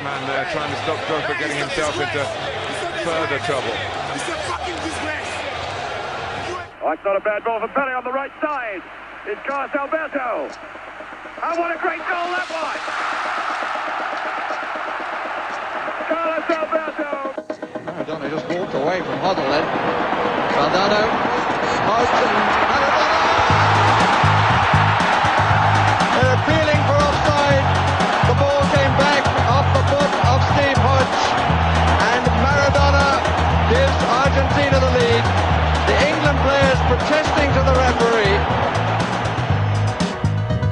man there trying to stop Drogba getting himself into further trouble. Oh, it's not a bad ball for Pele on the right side. It's Carlos Alberto. Oh, what a great goal that was! Carlos Alberto. Maradona just walked away from Huddle then. Maradona smoked and Maradona! They're appealing for offside. The ball came back off the foot of Steve Hodge. And Maradona gives Argentina the lead. The England players protesting to the referee.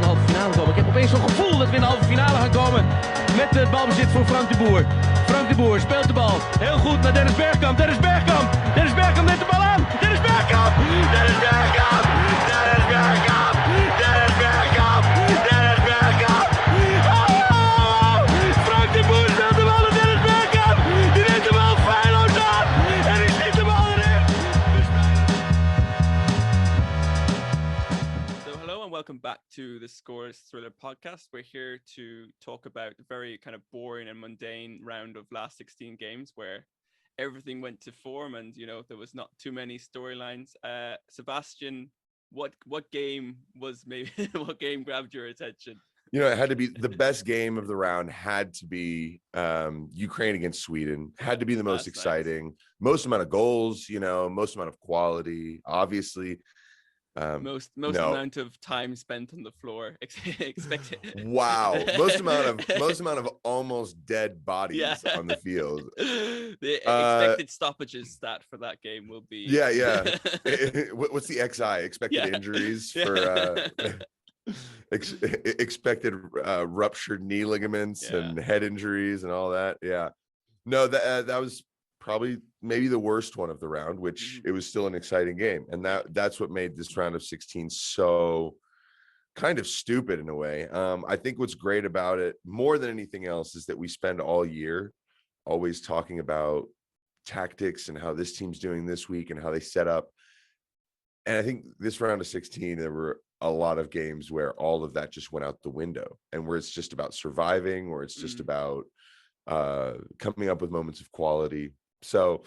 De halve finale komen. Ik heb opeens zo'n gevoel dat we in de halve finale gaan komen. Met het balbezit voor Frank de Boer. Frank de Boer speelt de bal. Heel goed naar Dennis Bergkamp. Dennis Bergkamp. Dennis Bergkamp neemt de bal aan. Dennis Bergkamp. Dennis Bergkamp. Dennis Bergkamp. Dennis Bergkamp. Dennis Bergkamp. Oh! Frank de Boer speelt de bal naar Dennis Bergkamp. Die neemt de bal feilloos aan. En die schiet de bal erin. So hello and welcome back to the Scores Thriller podcast. We're here to talk about the very kind of boring and mundane round of last 16 games where everything went to form and, you know, there was not too many storylines. Sebastian, what game was maybe, what game grabbed your attention? You know, it had to be the best game of the round, had to be Ukraine against Sweden, had to be the most exciting, nice. Most amount of goals, you know, most amount of quality, obviously. Most amount of time spent on the floor expected. Wow, most amount of almost dead bodies on the field. The expected stoppages stat for that game will be What's the XI? Expected injuries for expected ruptured knee ligaments and head injuries and all that. No, that was probably maybe the worst one of the round, which it was still an exciting game. And that's what made this round of 16 so kind of stupid in a way. I think what's great about it more than anything else is that we spend all year always talking about tactics and how this team's doing this week and how they set up. And I think this round of 16, there were a lot of games where all of that just went out the window and where it's just about surviving, or it's just about coming up with moments of quality. So,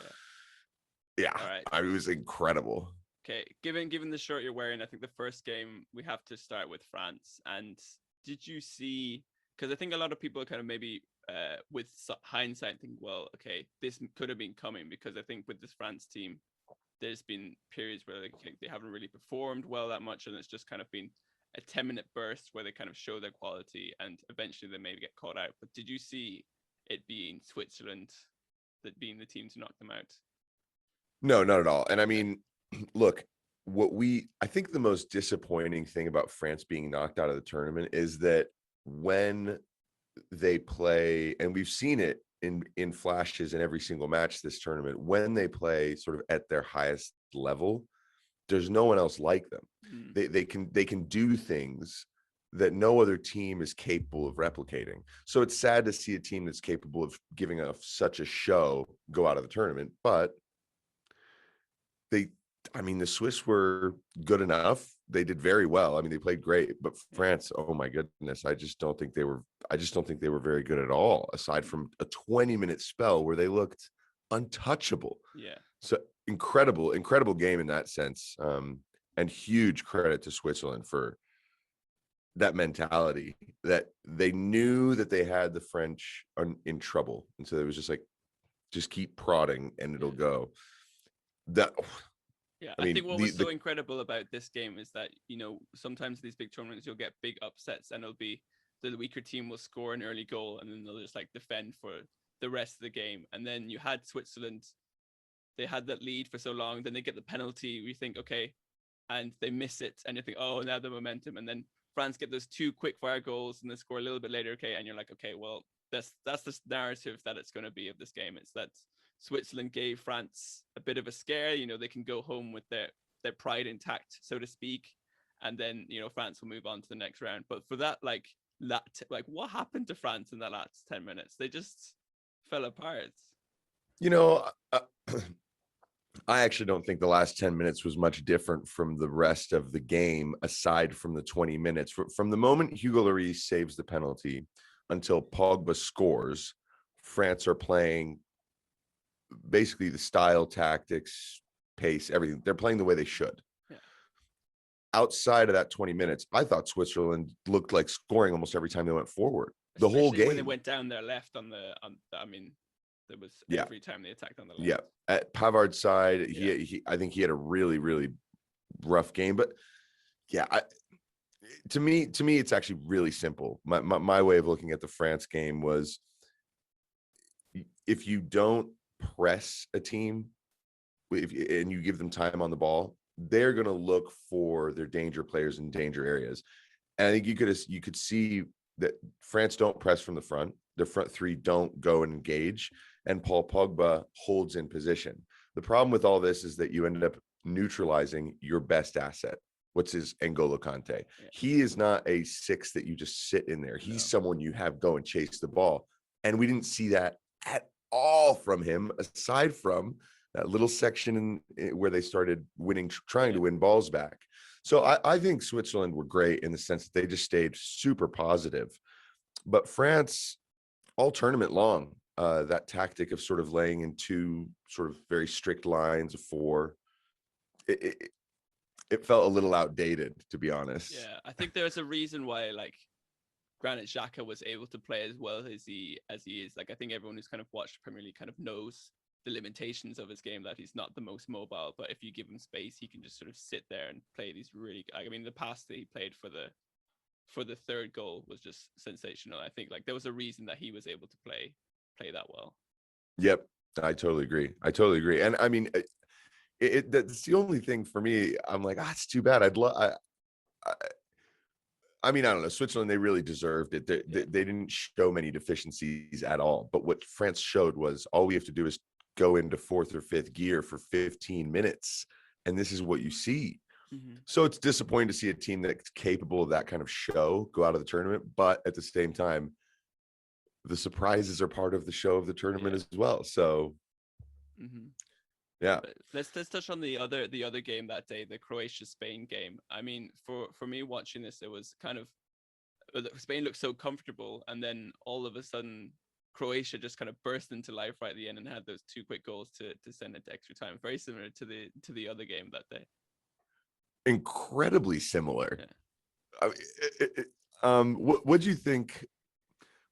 it was incredible. Okay, given the shirt you're wearing, I think the first game we have to start with France. And did you see? Because I think a lot of people are kind of maybe with hindsight think, well, okay, this could have been coming, because I think with this France team, there's been periods where they haven't really performed well that much, and it's just kind of been a 10-minute burst where they kind of show their quality, and eventually they maybe get caught out. But did you see it being Switzerland that being the team to knock them out? No, not at all. And I mean, look, I think the most disappointing thing about France being knocked out of the tournament is that when they play, and we've seen it in flashes in every single match this tournament, when they play sort of at their highest level, there's no one else like them. They can do things that no other team is capable of replicating. So it's sad to see a team that's capable of giving us such a show go out of the tournament, but the Swiss were good enough. They did very well. I mean, they played great, but France, oh my goodness, I just don't think they were very good at all, aside from a 20-minute spell where they looked untouchable. Yeah. So incredible game in that sense. And huge credit to Switzerland for that mentality, that they knew that they had the French in trouble. And so it was just like, just keep prodding and it'll go. I think what was so incredible about this game is that, you know, sometimes these big tournaments, you'll get big upsets and it'll be the weaker team will score an early goal and then they'll just like defend for the rest of the game. And then you had Switzerland, they had that lead for so long, then they get the penalty, we think, okay, and they miss it and you think, oh, now the momentum, and then France get those two quick fire goals and they score a little bit later. Okay. And you're like, okay, well, that's the narrative that it's going to be of this game. It's that Switzerland gave France a bit of a scare. You know, they can go home with their pride intact, so to speak. And then, you know, France will move on to the next round. But for that, like what happened to France in that last 10 minutes? They just fell apart. You know, I actually don't think the last 10 minutes was much different from the rest of the game, aside from the 20 minutes. From the moment Hugo Lloris saves the penalty until Pogba scores, France are playing basically the style, tactics, pace, everything. They're playing the way they should. Yeah. Outside of that 20 minutes, I thought Switzerland looked like scoring almost every time they went forward. The whole game. When they went down their left I mean, there was every time they attacked on the left. Yeah. At Pavard's side, I think he had a really, really rough game. But yeah, to me, it's actually really simple. My way of looking at the France game was, if you don't press a team, and you give them time on the ball, they're going to look for their danger players in danger areas. And I think you could see that France don't press from the front. Their front three don't go and engage, and Paul Pogba holds in position. The problem with all this is that you end up neutralizing your best asset. What's his N'Golo Kante? Yeah. He is not a six that you just sit in there. He's someone you have go and chase the ball. And we didn't see that at all from him, aside from that little section where they started trying to win balls back. So I think Switzerland were great in the sense that they just stayed super positive. But France, all tournament long, that tactic of sort of laying in two sort of very strict lines of four, it felt a little outdated, to be honest. Yeah, I think there's a reason why, like, Granit Xhaka was able to play as well as he is. Like, I think everyone who's kind of watched Premier League kind of knows the limitations of his game, that he's not the most mobile, but if you give him space, he can just sort of sit there and play these really, I mean, the pass that he played for the third goal was just sensational. I think, like, there was a reason that he was able to play that well. Yep, I totally agree. And I mean, that's the only thing for me. I'm like, it's too bad. I mean, I don't know. Switzerland, they really deserved it. They didn't show many deficiencies at all. But what France showed was, all we have to do is go into fourth or fifth gear for 15 minutes. And this is what you see. Mm-hmm. So it's disappointing to see a team that's capable of that kind of show go out of the tournament. But at the same time, the surprises are part of the show of the tournament as well. So, yeah. Let's touch on the other game that day, the Croatia-Spain game. I mean, for me watching this, it was kind of, Spain looked so comfortable, and then all of a sudden Croatia just kind of burst into life right at the end and had those two quick goals to send it to extra time. Very similar to the other game that day. Incredibly similar. Yeah. I mean, what did you think?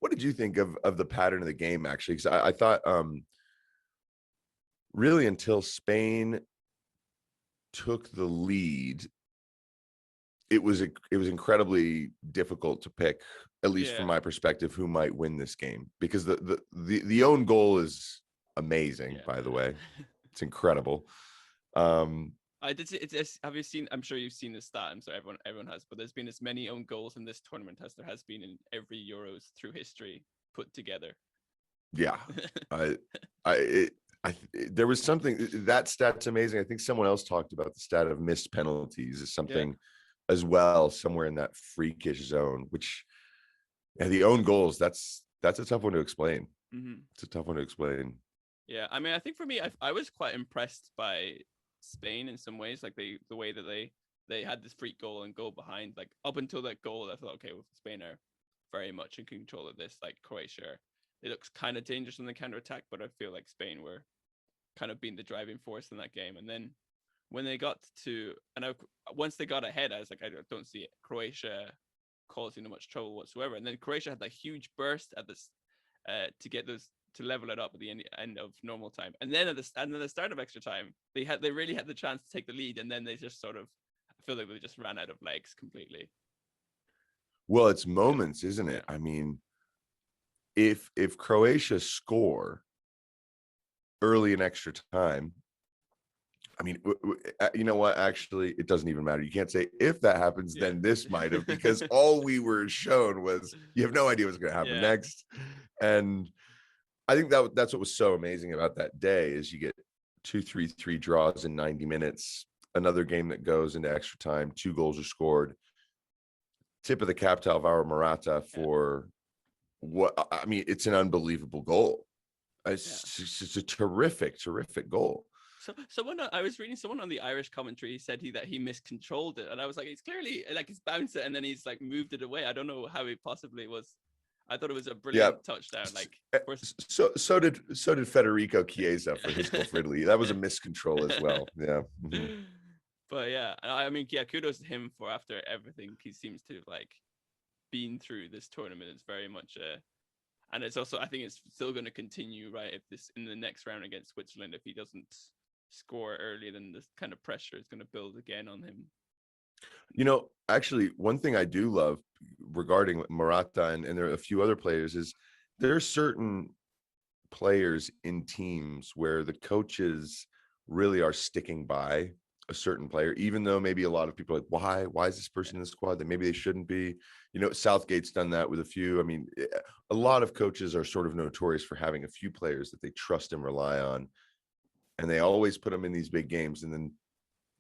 What did you think of the pattern of the game, actually? Because I thought really until Spain took the lead, it was incredibly difficult to pick, at least from my perspective, who might win this game, because the own goal is amazing. By the way, it's incredible. Have you seen? I'm sure you've seen this stat. I'm sorry, everyone has, but there's been as many own goals in this tournament as there has been in every Euros through history put together. Yeah, there was something, that stat's amazing. I think someone else talked about the stat of missed penalties is something as well, somewhere in that freakish zone, which, the own goals, that's a tough one to explain. Mm-hmm. It's a tough one to explain. Yeah, I mean, I think for me, I was quite impressed by Spain in some ways, like the way that they had this freak goal and goal behind. Like, up until that goal, I thought, okay, well, Spain are very much in control of this. Like, Croatia, it looks kind of dangerous on the counter attack, but I feel like Spain were kind of being the driving force in that game. And then when they got to, once they got ahead, I was like, I don't see Croatia causing much trouble whatsoever. And then Croatia had that huge burst at this to get those, to level it up at the end of normal time. And then at the start of extra time, they really had the chance to take the lead, and then they just sort of, I feel like they just ran out of legs completely. Well, it's moments, isn't it? I mean, if Croatia score early in extra time, I mean, you know what? Actually, it doesn't even matter. You can't say if that happens, then this might have, because all we were shown was you have no idea what's going to happen next. And I think that's what was so amazing about that day is you get 2-3 draws in 90 minutes, another game that goes into extra time, 2 goals are scored. Tip of the cap to Alvaro Morata for what, I mean, it's an unbelievable goal. It's a terrific goal. So when I was reading, someone on the Irish commentary said that he miscontrolled it, and I was like, he's clearly, like, he's bounced it and then he's like moved it away. I don't know how he possibly was. I thought it was a brilliant touchdown. Like, so did Federico Chiesa for his goal for Italy. That was a miscontrol as well. Yeah. Mm-hmm. But yeah, I mean, yeah, kudos to him for after everything he seems to like been through this tournament. It's very much and it's also, I think it's still going to continue, right? If this in the next round against Switzerland, if he doesn't score early, then this kind of pressure is going to build again on him. You know, actually, one thing I do love regarding Morata and there are a few other players is there are certain players in teams where the coaches really are sticking by a certain player, even though maybe a lot of people are like, why is this person in the squad? That maybe they shouldn't be. You know, Southgate's done that with a few. I mean, a lot of coaches are sort of notorious for having a few players that they trust and rely on, and they always put them in these big games, and then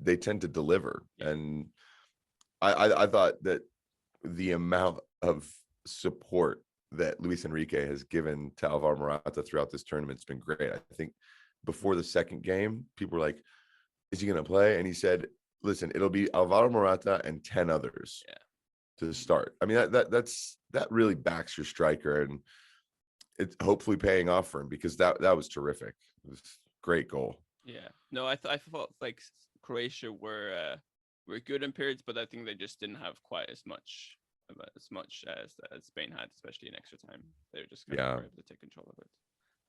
they tend to deliver. And I thought that the amount of support that Luis Enrique has given to Alvaro Morata throughout this tournament has been great. I think before the second game, people were like, is he going to play? And he said, listen, it'll be Alvaro Morata and 10 others to start. I mean, that really backs your striker, and it's hopefully paying off for him, because that was terrific. It was a great goal. Yeah, no, I thought like Croatia were good in periods, but I think they just didn't have quite as much as Spain had, especially in extra time. They were just kind of able to take control of it.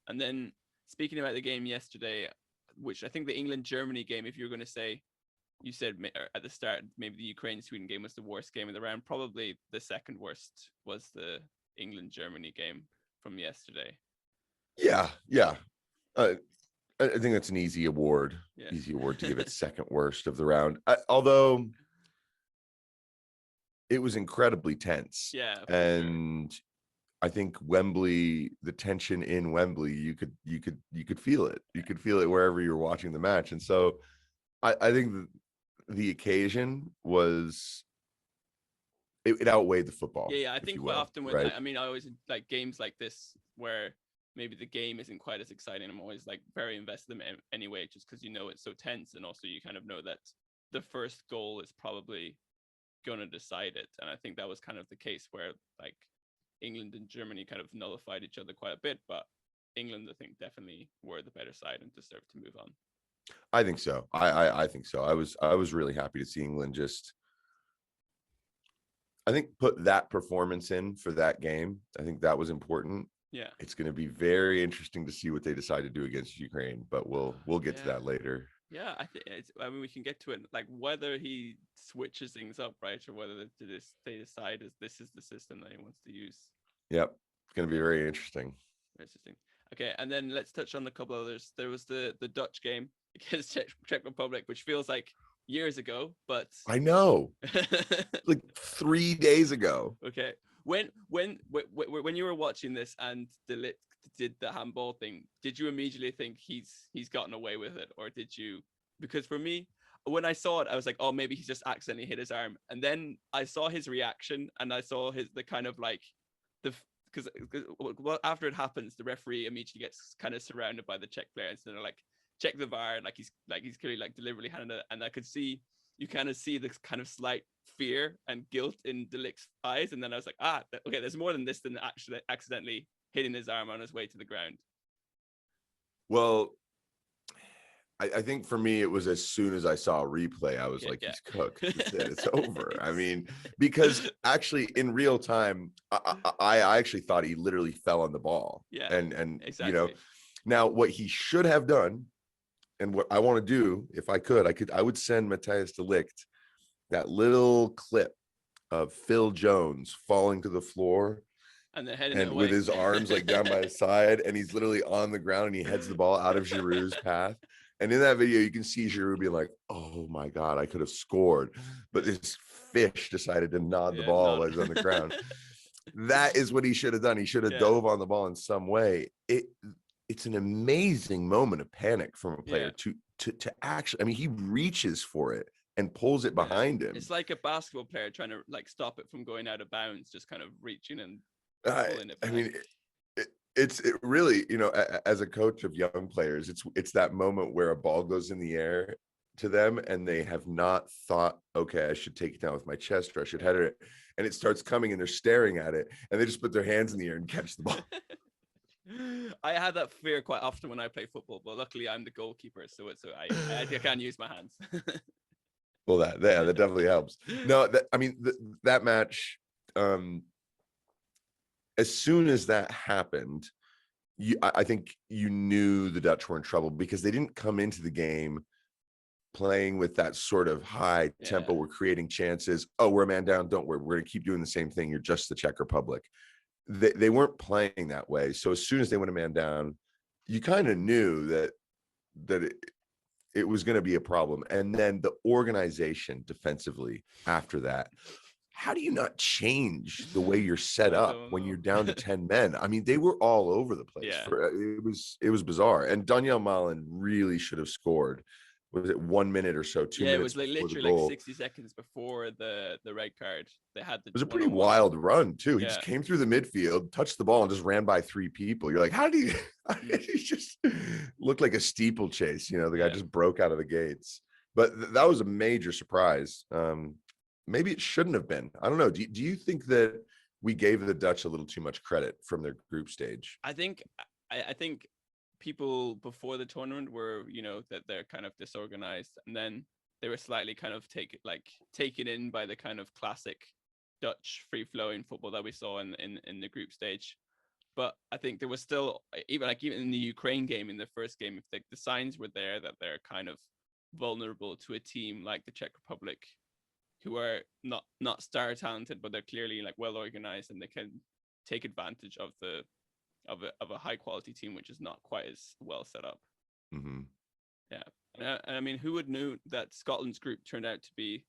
And then speaking about the game yesterday, which I think the England-Germany game, if you're going to say, you said at the start, maybe the Ukraine-Sweden game was the worst game of the round. Probably the second worst was the England-Germany game from yesterday. Yeah. I think that's an easy award. Yeah. Easy award to give it second worst of the round. Although it was incredibly tense. Yeah. And sure. I think Wembley, the tension in Wembley, you could feel it. You could feel it wherever you're watching the match. And so I think the occasion was it outweighed the football. Yeah. I think quite often with that, I mean, I always like games like this where maybe the game isn't quite as exciting. I'm always like very invested in it anyway, just because, you know, it's so tense. And also you kind of know that the first goal is probably going to decide it. And I think that was kind of the case where like England and Germany kind of nullified each other quite a bit, but England, I think, definitely were the better side and deserved to move on. I think so. I think so. I was really happy to see England just, I think, put that performance in for that game. I think that was important. Yeah, it's going to be very interesting to see what they decide to do against Ukraine, but we'll get to that later. Yeah, I mean, we can get to it, like whether he switches things up, right, or whether they decide this is the system that he wants to use. Yep, it's going to be very interesting. Interesting. Okay, and then let's touch on a couple others. There was the Dutch game against Czech Republic, which feels like years ago, but I know, like 3 days ago. Okay. When you were watching this and De Ligt did the handball thing, did you immediately think he's gotten away with it, or did you? Because for me, when I saw it, I was like, oh, maybe he just accidentally hit his arm, and then I saw his reaction, and I saw the kind of like because after it happens, the referee immediately gets kind of surrounded by the Czech players, and they're like, check the VAR, and he's clearly like deliberately handed it, and I could see. You kind of see this kind of slight fear and guilt in De Ligt's eyes. And then I was like, okay, there's more than this than actually accidentally hitting his arm on his way to the ground. Well, I think for me, it was as soon as I saw a replay, I was he's cooked. It's over. I mean, because actually in real time, I actually thought he literally fell on the ball. Yeah, and exactly. You know, now what he should have done, and what I want to do, if I would send Matthijs De Ligt that little clip of Phil Jones falling to the floor and with his arms like down by his side, and he's literally on the ground and he heads the ball out of Giroud's path. And in that video, you can see Giroud being like, "Oh my God, I could have scored," but this fish decided to nod the ball while he's on the ground. That is what he should have done. He should have dove on the ball in some way. It's an amazing moment of panic from a player to actually, I mean, he reaches for it and pulls it behind him. It's like a basketball player trying to like stop it from going out of bounds, just kind of reaching and pulling it back. I mean, it really, you know, as a coach of young players, it's that moment where a ball goes in the air to them and they have not thought, okay, I should take it down with my chest or I should head it, and it starts coming and they're staring at it and they just put their hands in the air and catch the ball. I have that fear quite often when I play football, but luckily I'm the goalkeeper, so I can use my hands. Well, that definitely helps. No, that match, as soon as that happened, I think you knew the Dutch were in trouble because they didn't come into the game playing with that sort of high tempo. We're creating chances. Oh, we're a man down. Don't worry. We're going to keep doing the same thing. You're just the Czech Republic. They weren't playing that way. So as soon as they went a man down, you kind of knew that it was going to be a problem. And then the organization defensively after that, how do you not change the way you're set up when you're down to 10 men? I mean, they were all over the place. It was bizarre. And Daniel Malin really should have scored. Was it 1 minute or so, 2 minutes? Yeah, it was literally like 60 seconds before the red card. It was a pretty wild run too. He just came through the midfield, touched the ball, and just ran by 3 people. You're like, how did he just looked like a steeplechase? You know, the guy just broke out of the gates. But that was a major surprise. Maybe it shouldn't have been. I don't know. Do you think that we gave the Dutch a little too much credit from their group stage? I think people before the tournament were, that they're kind of disorganized, and then they were slightly kind of taken in by the kind of classic Dutch free-flowing football that we saw in the group stage. But I think there was still, even in the Ukraine game, in the first game, if the signs were there that they're kind of vulnerable to a team like the Czech Republic, who are not star talented, but they're clearly well organized and they can take advantage of a high quality team which is not quite as well set up. Mm-hmm. Yeah, and I mean, who would know that Scotland's group turned out to be,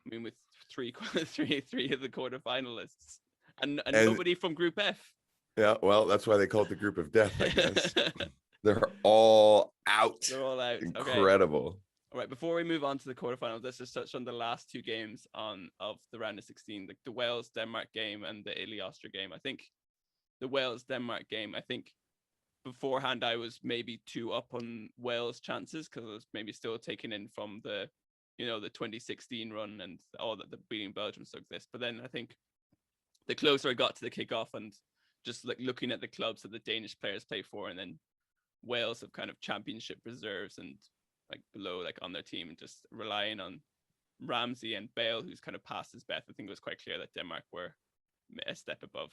I mean, with three of the quarterfinalists and nobody from Group F. Yeah, well, that's why they call it the group of death, I guess. They're all out. They're all out. Incredible. Okay. All right, before we move on to the quarterfinals, let's just touch on the last 2 games of the round of 16, the Wales-Denmark game and the Italy-Austria game. I think the Wales-Denmark game, I think beforehand I was maybe too up on Wales' chances because I was maybe still taken in from the 2016 run and all that the beating Belgium stuff this. But then I think the closer I got to the kickoff and just looking at the clubs that the Danish players play for, and then Wales have kind of championship reserves and below on their team, and just relying on Ramsey and Bale, who's kind of past his best. I think it was quite clear that Denmark were a step above.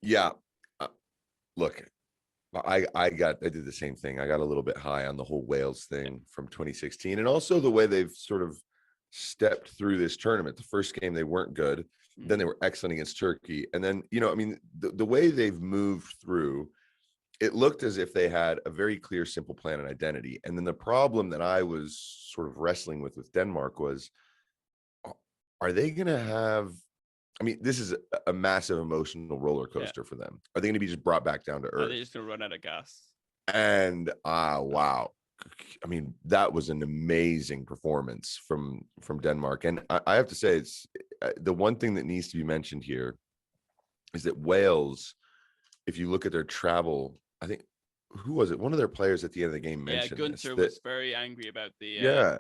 Yeah, look, I did the same thing. I got a little bit high on the whole Wales thing from 2016, and also the way they've sort of stepped through this tournament. The first game they weren't good, then they were excellent against Turkey, and then I mean the way they've moved through. It looked as if they had a very clear, simple plan and identity. And then the problem that I was sort of wrestling with Denmark was, are they going to have, I mean, this is a massive emotional roller coaster for them. Are they going to be just brought back down to earth? Are they just going to run out of gas? And wow. I mean, that was an amazing performance from Denmark. And I have to say, it's the one thing that needs to be mentioned here is that Wales, if you look at their travel, I think, who was it? One of their players at the end of the game mentioned Gunther was very angry about the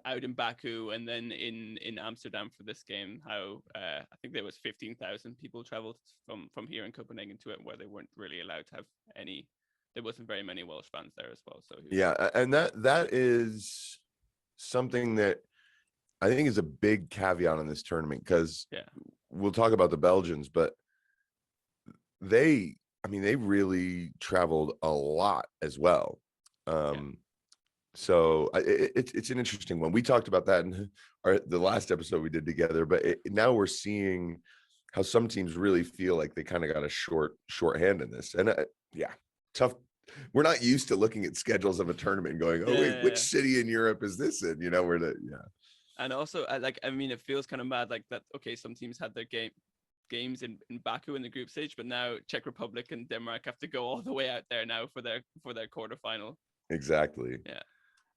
out in Baku and then in Amsterdam for this game, how I think there was 15,000 people traveled from here in Copenhagen to it, where they weren't really allowed to have any. There wasn't very many Welsh fans there as well. So and that is something that I think is a big caveat on this tournament, because we'll talk about the Belgians, but they really traveled a lot as well. So it's an interesting one. We talked about that in the last episode we did together, but now we're seeing how some teams really feel like they kind of got a short hand in this. And tough. We're not used to looking at schedules of a tournament and going, wait, which city in Europe is this in? And also, I mean, it feels kind of mad that. Okay, some teams had their games in Baku in the group stage, but now Czech Republic and Denmark have to go all the way out there now for their quarterfinal. Exactly. Yeah,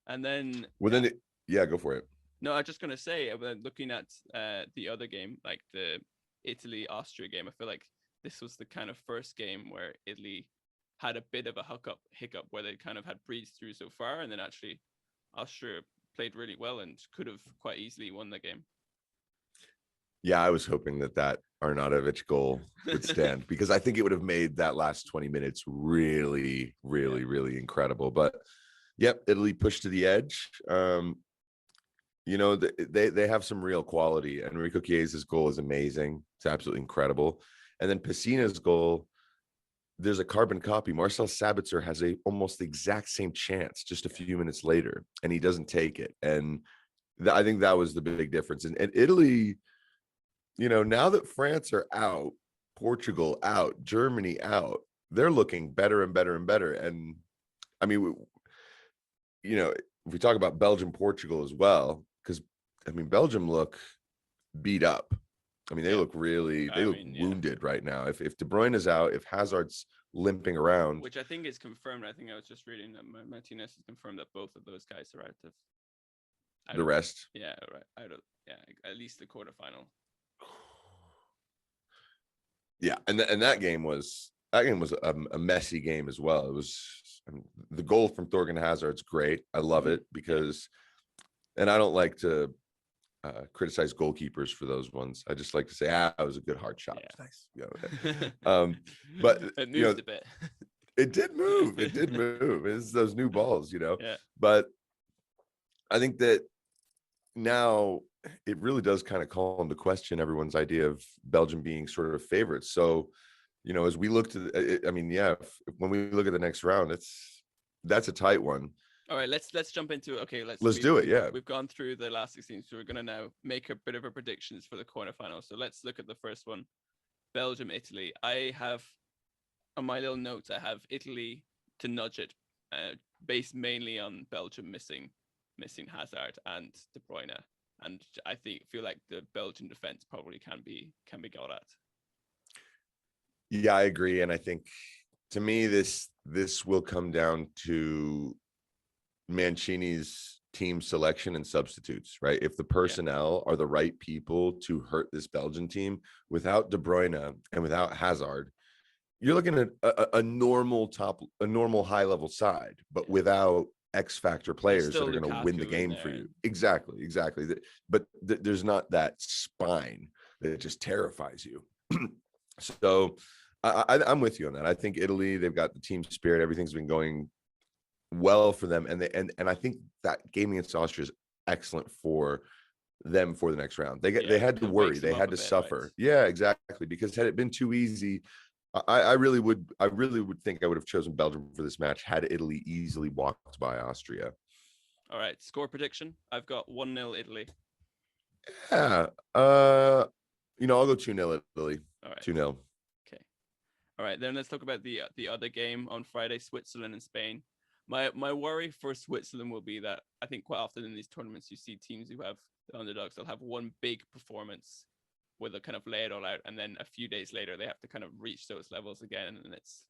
and then go for it. No, I was just gonna say, looking at the other game, like the Italy-Austria game, I feel like this was the kind of first game where Italy had a bit of a hiccup where they kind of had breezed through so far, and then actually Austria played really well and could have quite easily won the game. Yeah, I was hoping that Arnautovic goal would stand because I think it would have made that last 20 minutes really, really, really incredible. But yep, Italy pushed to the edge. They have some real quality. Enrico Chiesa's goal is amazing. It's absolutely incredible. And then Pessina's goal, there's a carbon copy. Marcel Sabitzer has almost the exact same chance just a few minutes later, and he doesn't take it. And I think that was the big difference. And Italy, now that France are out, Portugal out, Germany out, they're looking better and better and better. And I mean, if we talk about Belgium, Portugal as well, because Belgium look beat up. They look wounded right now. If De Bruyne is out, if Hazard's limping around, which I think is confirmed. I think I was just reading that Martinez has confirmed that both of those guys are out of the rest. Yeah, right. At least the quarterfinal. Yeah, and that game was a messy game as well. It was the goal from Thorgan Hazard's great. I love it because, and I don't like to criticize goalkeepers for those ones. I just like to say, it was a good hard shot. Yeah. Nice. But it moved a bit. It did move. It's those new balls, Yeah. But I think that now it really does kind of call into question everyone's idea of Belgium being sort of favorites. So, as we look to, when we look at the next round, that's a tight one. All right, let's jump into it. Okay, let's do it. Yeah, we've gone through the last 16, so we're gonna now make a bit of a predictions for the quarterfinals. So let's look at the first one, Belgium, Italy. I have on my little notes, I have Italy to nudge it, based mainly on Belgium missing Hazard and De Bruyne, and I feel like the Belgian defense probably can be got at. Yeah, I agree, and I think to me this will come down to Mancini's team selection and substitutes, right? If the personnel are the right people to hurt this Belgian team, without De Bruyne and without Hazard, you're looking at a normal high level side, but without X factor players that are going to win the game for you. Exactly. But there's not that spine that just terrifies you. So I'm with you on that. I think Italy, they've got the team spirit. Everything's been going well for them, and I think that game against Austria is excellent for them for the next round. They had to worry, they had to suffer. Right? Yeah, exactly. Because had it been too easy, I really would think I would have chosen Belgium for this match had Italy easily walked by Austria. All right, score prediction. I've got 1-0 Italy. Yeah, I'll go 2-0 Italy. All right, 2-0. Okay. All right, then let's talk about the other game on Friday, Switzerland and Spain. My worry for Switzerland will be that I think quite often in these tournaments you see teams who have the underdogs, they'll have one big performance where they'll kind of lay it all out, and then a few days later they have to kind of reach those levels again, and it's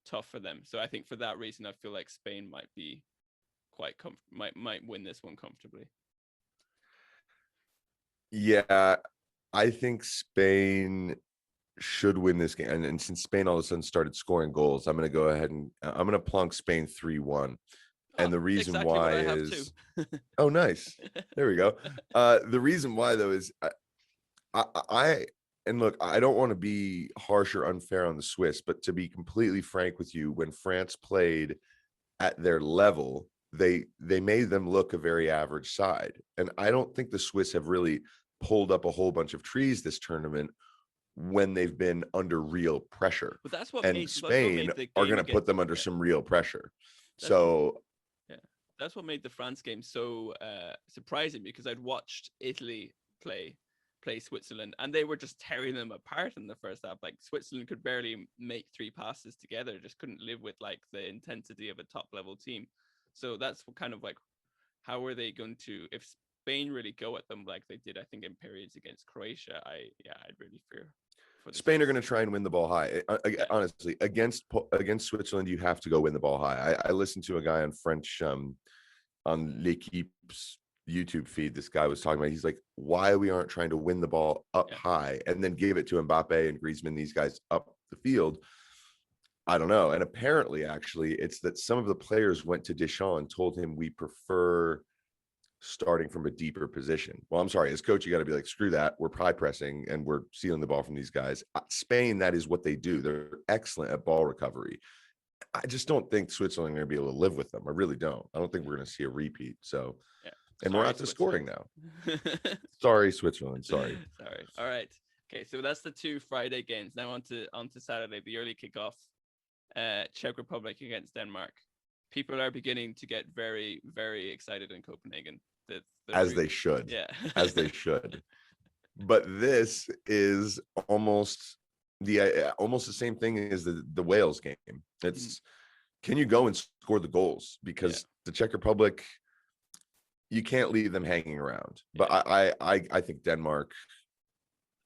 tough for them. So I think for that reason, I feel like Spain might be might win this one comfortably. Yeah, I think Spain should win this game, and since Spain all of a sudden started scoring goals, I'm going to go ahead and I'm going to plunk Spain 3-1. And the reason why is oh, nice. There we go. The reason why though is I look, I don't want to be harsh or unfair on the Swiss, but to be completely frank with you, when France played at their level, they made them look a very average side, and I don't think the Swiss have really pulled up a whole bunch of trees this tournament when they've been under real pressure. But that's what Spain are going to put them under some real pressure. That's what made the France game so surprising, because I'd watched Italy play Switzerland, and they were just tearing them apart in the first half. Like Switzerland could barely make 3 passes together, just couldn't live with like the intensity of a top level team. So that's what kind of like, how are they going to, if Spain really go at them like they did, I think, in periods against Croatia, I'd really fear. Spain are going to try and win the ball high. Honestly, against Switzerland, you have to go win the ball high. I listened to a guy on French on L'Equipe's YouTube feed. This guy was talking about, he's like, why we aren't trying to win the ball up high and then give it to Mbappe and Griezmann, these guys up the field. I don't know. And apparently, actually, it's that some of the players went to Deschamps and told him we prefer starting from a deeper position. Well, I'm sorry, as coach, you got to be like, screw that. We're pie pressing and we're stealing the ball from these guys. Spain, that is what they do. They're excellent at ball recovery. I just don't think Switzerland are going to be able to live with them. I really don't. I don't think we're going to see a repeat. So, yeah. And we're out to scoring now. Sorry, Switzerland. Sorry. All right. Okay, so that's the 2 Friday games. Now on to Saturday, the early kickoff. Czech Republic against Denmark. People are beginning to get very, very excited in Copenhagen. As they should. Yeah. As they should. But this is almost the same thing as the Wales game. It's can you go and score the goals? Because the Czech Republic, you can't leave them hanging around. But I think Denmark.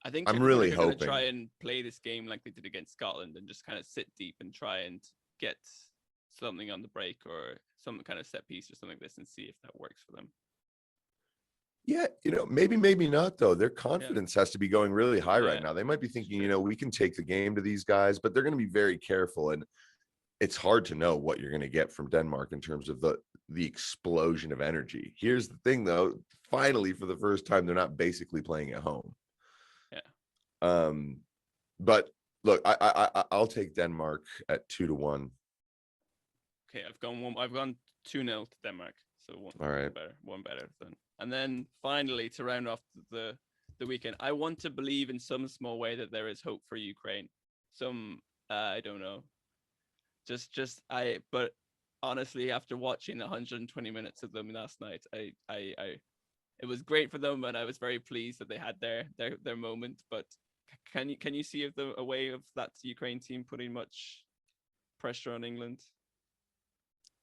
I think I'm really hoping going to try and play this game like they did against Scotland and just kind of sit deep and try and get something on the break or some kind of set piece or something like this and see if that works for them. Yeah, maybe not though. Their confidence has to be going really high right now. They might be thinking, we can take the game to these guys, but they're going to be very careful. And it's hard to know what you're going to get from Denmark in terms of the explosion of energy. Here's the thing though, finally, for the first time, they're not basically playing at home. But look, I'll take Denmark at 2-1. Okay, I've gone 2-0 to Denmark. So one better than. And then finally, to round off the weekend, I want to believe in some small way that there is hope for Ukraine. I don't know. But honestly, after watching 120 minutes of them last night, it was great for them, and I was very pleased that they had their moment. But can you see a way of that Ukraine team putting much pressure on England?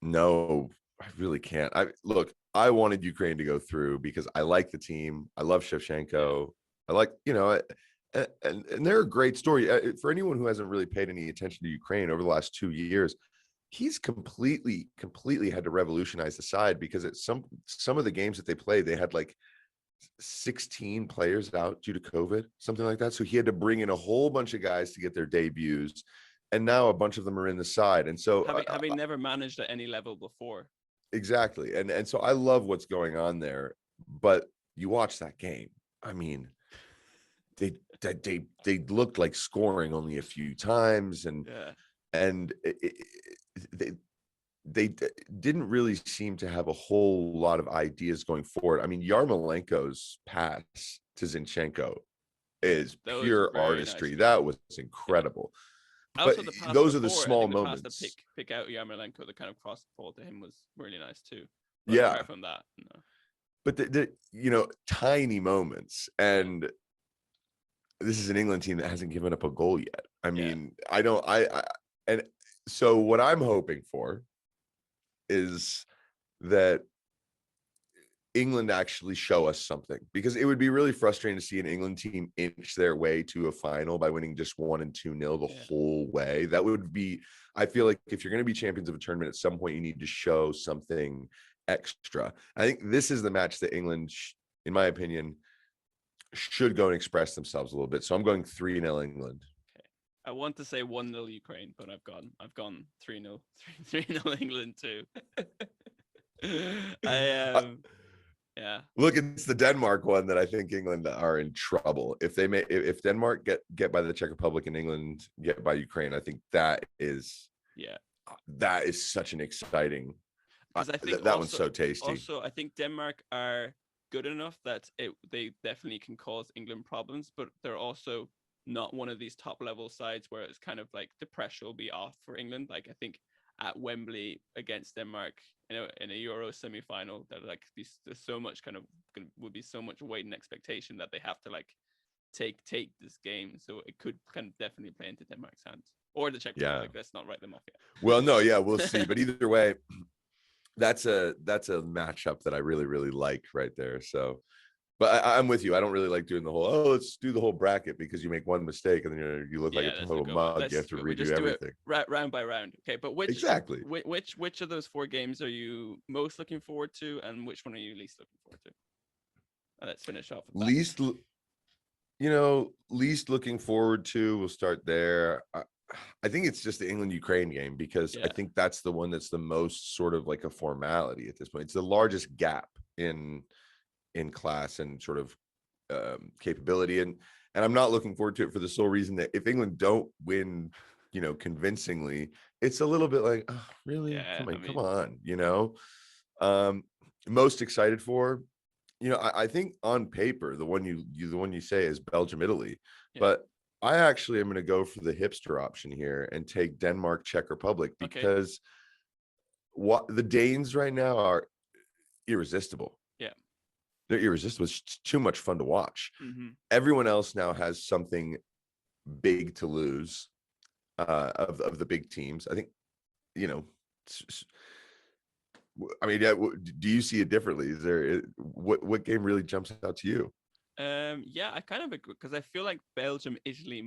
No, I really can't. I wanted Ukraine to go through because I like the team. I love Shevchenko. I like, and they're a great story. For anyone who hasn't really paid any attention to Ukraine over the last 2 years, he's completely had to revolutionize the side because at some of the games that they played, they had like 16 players out due to COVID, something like that. So he had to bring in a whole bunch of guys to get their debuts. And now a bunch of them are in the side. And so having never managed at any level before. Exactly. And so I love what's going on there. But you watch that game. I mean, they looked like scoring only a few times, and they didn't really seem to have a whole lot of ideas going forward. I mean, Yarmolenko's pass to Zinchenko is pure artistry. Nice. That was incredible. But those are the small moments. The pass to pick out Yarmolenko, the kind of cross ball to him was really nice too. But apart from that, no. But the tiny moments, and this is an England team that hasn't given up a goal yet. I mean, and so what I'm hoping for is that England actually show us something, because it would be really frustrating to see an England team inch their way to a final by winning just 1 and 2-0 the whole way. That would be, I feel like if you're going to be champions of a tournament, at some point you need to show something extra. I think this is the match that England, in my opinion, should go and express themselves a little bit. So I'm going 3-0 England. Okay. I want to say 1-0 Ukraine, but I've gone 3-0 3-0 England too. Look, it's the Denmark one that I think England are in trouble. If Denmark get by the Czech Republic and England get by Ukraine, I think that is such an exciting. I think that one's so tasty. Also, I think Denmark are good enough that they definitely can cause England problems, but they're also not one of these top level sides where it's kind of like the pressure will be off for England. Like I think at Wembley against Denmark, in a Euro semi-final, that like there's so much would be so much weight and expectation that they have to like take this game. So it could kind of definitely play into Denmark's hands or the Czech Republic. Let's not write them off yet. Well, no, we'll see. But either way, that's a matchup that I really, really like right there. So, but I'm with you. I don't really like doing the whole, let's do the whole bracket, because you make one mistake and then you look like a total mug. You have to redo everything. Round by round. Okay, but which of those 4 games are you most looking forward to, and which one are you least looking forward to? Let's finish off with least looking forward to. We'll start there. I think it's just the England-Ukraine game, because I think that's the one that's the most sort of like a formality at this point. It's the largest gap in class and sort of capability, and I'm not looking forward to it for the sole reason that if England don't win, convincingly, it's a little bit like, oh, really? Yeah, Come on. Most excited for, I think on paper the one you say is Belgium, Italy, but I actually am going to go for the hipster option here and take Denmark, Czech Republic, because what the Danes right now are irresistible. Yeah, they're irresistible. It's too much fun to watch. Mm-hmm. Everyone else now has something big to lose, of the big teams. I think, I mean, do you see it differently? Is there what game really jumps out to you? Yeah, I kind of agree, because I feel like Belgium, Italy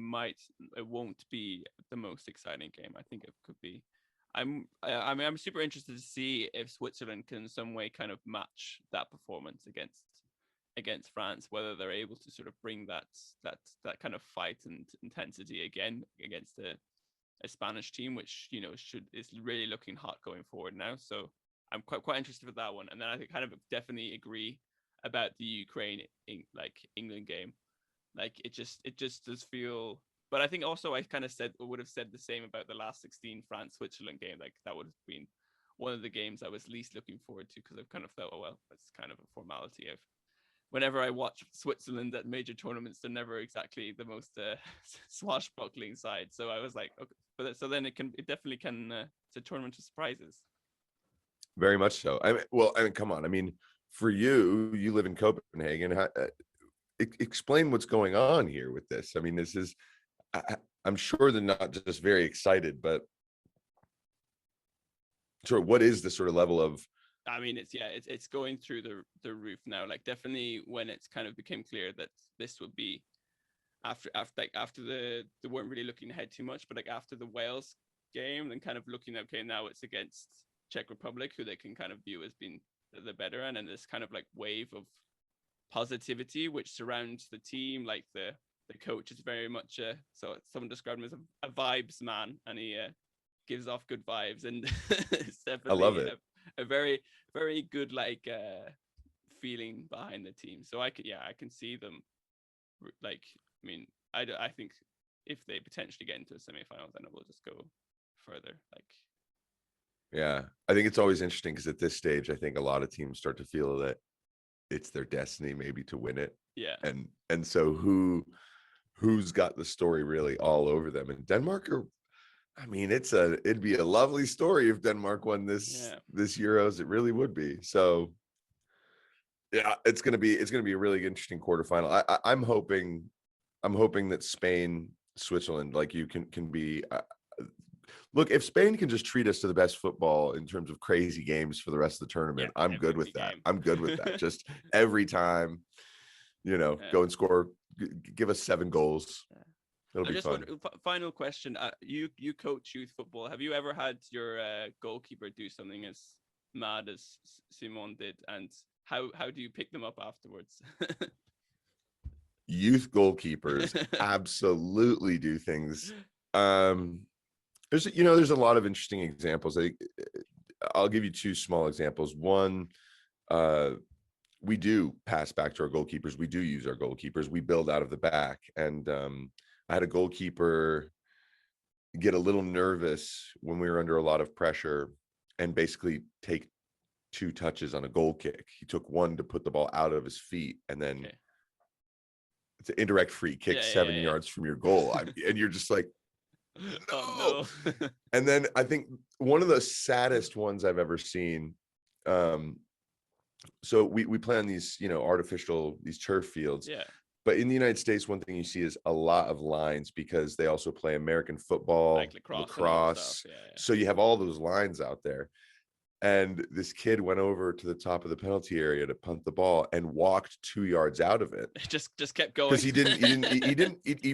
it won't be the most exciting game. I think it could be. I mean, I'm super interested to see if Switzerland can in some way kind of match that performance against France, whether they're able to sort of bring that kind of fight and intensity again against a Spanish team, which is really looking hot going forward now. So I'm quite interested with that one. And then I kind of definitely agree about the Ukraine England game. Like it just does feel. But I think also I kind of would have said the same about the last 16 France-Switzerland game. Like that would have been one of the games I was least looking forward to, because I've kind of thought, oh well, that's kind of a formality. Whenever I watch Switzerland at major tournaments, they're never exactly the most swashbuckling side. So I was like, okay, but so then it definitely can. It's a tournament of surprises. Very much so. I mean, come on. I mean, for you live in Copenhagen. Explain what's going on here with this. I mean, this is. I'm sure they're not just very excited, but sort of what is the sort of level of. I mean, it's going through the roof now. Like definitely when it's kind of became clear that this would be after they weren't really looking ahead too much, but like after the Wales game, then kind of looking, okay, now it's against Czech Republic, who they can kind of view as being the better, and then this kind of like wave of positivity which surrounds the team. Like the coach is very much so someone described him as a vibes man, and he gives off good vibes, and it's definitely I love it. A very, very good feeling behind the team. So I can see them like, I mean, I think if they potentially get into a semifinal, then it will just go further. Like, yeah, I think it's always interesting, because at this stage, I think a lot of teams start to feel that it's their destiny maybe to win it. Yeah. And so who's got the story really all over them? And Denmark I mean, it'd be a lovely story if Denmark won this Euros. It really would be. So yeah, it's gonna be a really interesting quarterfinal. I'm hoping that Spain, Switzerland, like you can be. Look, if Spain can just treat us to the best football in terms of crazy games for the rest of the tournament, I'm good with that. I'm good with that. Just every time, go and score, give us 7 goals. It'll be fun. Final question. You coach youth football. Have you ever had your goalkeeper do something as mad as Simon did? And how do you pick them up afterwards? Youth goalkeepers absolutely do things. There's a lot of interesting examples. I'll give you 2 small examples. One, we do pass back to our goalkeepers. We do use our goalkeepers. We build out of the back. And I had a goalkeeper get a little nervous when we were under a lot of pressure and basically take 2 touches on a goal kick. He took one to put the ball out of his feet, and then it's an indirect free kick 7 yards from your goal. And you're just like, no. Oh, no. And then I think one of the saddest ones I've ever seen. So we play on these, these turf fields. Yeah. But in the United States, one thing you see is a lot of lines, because they also play American football, like lacrosse. Yeah. So you have all those lines out there. And this kid went over to the top of the penalty area to punt the ball and walked 2 yards out of it. Just kept going, because he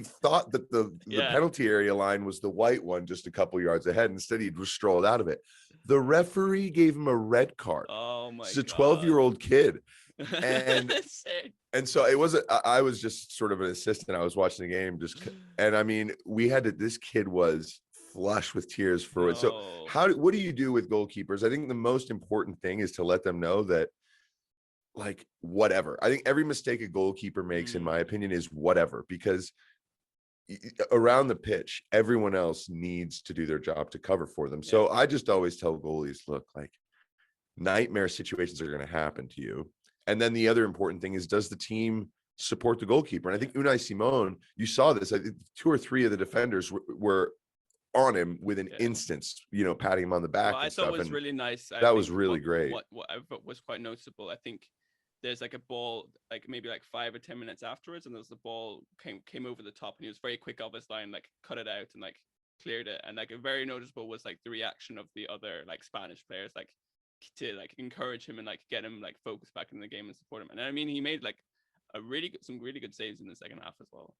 thought that the penalty area line was the white one just a couple yards ahead. Instead, he just strolled out of it. The referee gave him a red card. Oh my God. It's a 12-year-old kid. And so it wasn't, I was just sort of an assistant. I was watching the game and I mean, this kid was flush with tears for it. So what do you do with goalkeepers? I think the most important thing is to let them know that, like, whatever. I think every mistake a goalkeeper makes, in my opinion, is whatever, because around the pitch, everyone else needs to do their job to cover for them. So I just always tell goalies, look, like, nightmare situations are going to happen to you. And then the other important thing is, does the team support the goalkeeper? And I think Unai Simon, you saw this, I think 2 or 3 of the defenders were on him within instance, patting him on the back. I thought it was really nice. That was really great. What was quite noticeable, I think there's like a ball, like maybe like 5 or 10 minutes afterwards, and the ball came over the top, and he was very quick off his line, like cut it out and like cleared it. And like very noticeable was like the reaction of the other like Spanish players, like to like encourage him and like get him like focused back in the game and support him. And I mean, he made like some really good saves in the second half as well.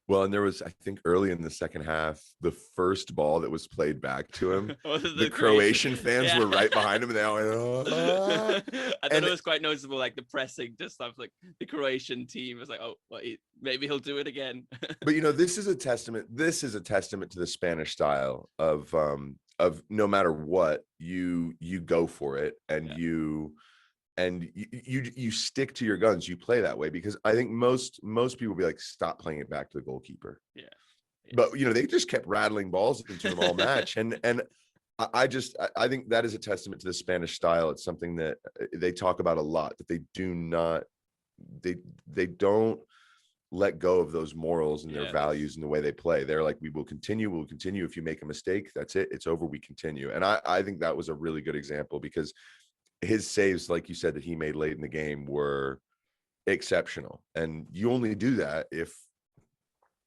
Well, and there was, I think, early in the second half, the first ball that was played back to him, the Croatian fans were right behind him, and they all went, oh. I thought it was quite noticeable, like the pressing, just stuff like the Croatian team was like, oh, well, maybe he'll do it again. But this is a testament to the Spanish style of no matter what, you go for it, and you stick to your guns. You play that way, because I think most people be like, stop playing it back to the goalkeeper. But they just kept rattling balls into them all match, and I think that is a testament to the Spanish style. It's something that they talk about a lot, that they don't let go of those morals and their values and the way they play. They're like, we'll continue. If you make a mistake, that's it, it's over, we continue. And I think that was a really good example, because his saves, like you said, that he made late in the game were exceptional. And you only do that if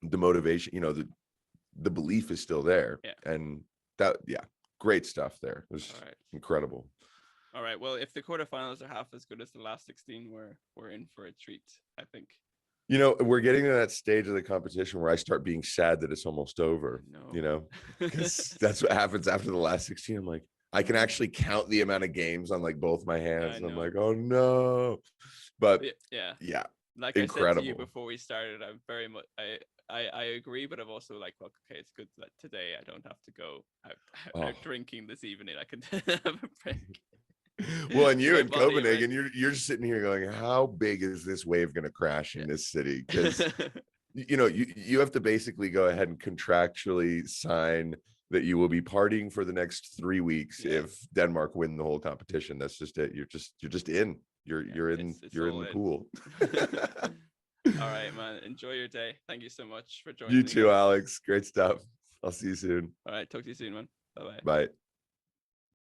the motivation, the belief is still there. And that, great stuff there. It was incredible. All right. Well, if the quarterfinals are half as good as the last 16, we're in for a treat, I think. We're getting to that stage of the competition where I start being sad that it's almost over, because that's what happens after the last 16. I'm like, I can actually count the amount of games on like both my hands. And I'm like, oh no. But like incredible. I said to you before we started, I'm very much, I agree, but I'm also like, well, okay, it's good that today I don't have to go out drinking this evening. I can have a break. Well, and you in Copenhagen, you're just sitting here going, how big is this wave going to crash in this city? Because you have to basically go ahead and contractually sign that you will be partying for the next 3 weeks if Denmark win the whole competition. That's just it. You're just in. You're in the pool. All right, man. Enjoy your day. Thank you so much for joining. You too, Alex. Great stuff. I'll see you soon. All right. Talk to you soon, man. Bye-bye. Bye.